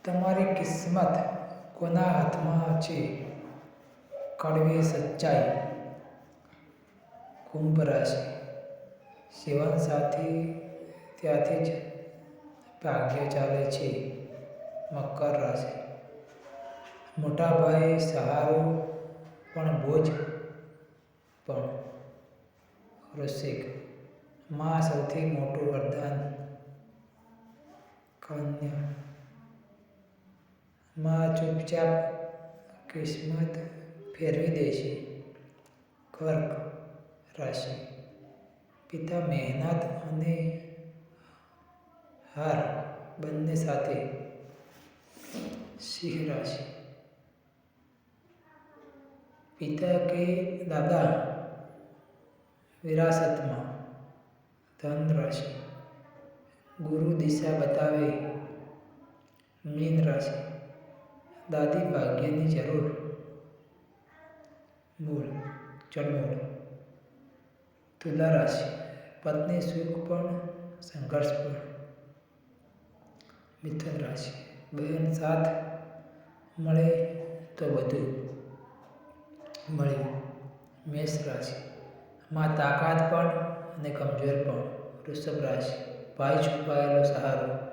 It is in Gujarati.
તમારી કિસ્મત કોના હાથમાં છે? કડવી સચ્ચાઈ. કુંભ રાશિ. જીવનસાથી ત્યાંથી જ ભાગ્ય ચાલે છે. મકર રાશિ. મોટા ભાઈ સહારો પણ બોજ પણ. વૃશ્ચિક. માં સૌથી મોટું વરદાન. કન્યા. માં ચૂપચાપ કિસ્મત ફેરવી દેશે. કર્ક રાશિ. પિતા મહેનત અને હાર બંને સાથે. સિંહ રાશિ. પિતા કે દાદા વિરાસતમાં. ધન રાશિ. ગુરુ દિશા બતાવે. મીન રાશિ. દાદી ભાગ્યની જરૂર. જળમૂળ. તુલા રાશિ. પત્ની સુખ પણ સંઘર્ષ પણ. મિથુન રાશિ. બહેન સાથ મળે તો બધું મળ્યું. મેષ રાશિ. માં તાકાત પણ અને કમજોર પણ. વૃષભ રાશિ. ભાઈ છુપાયેલો સહારો.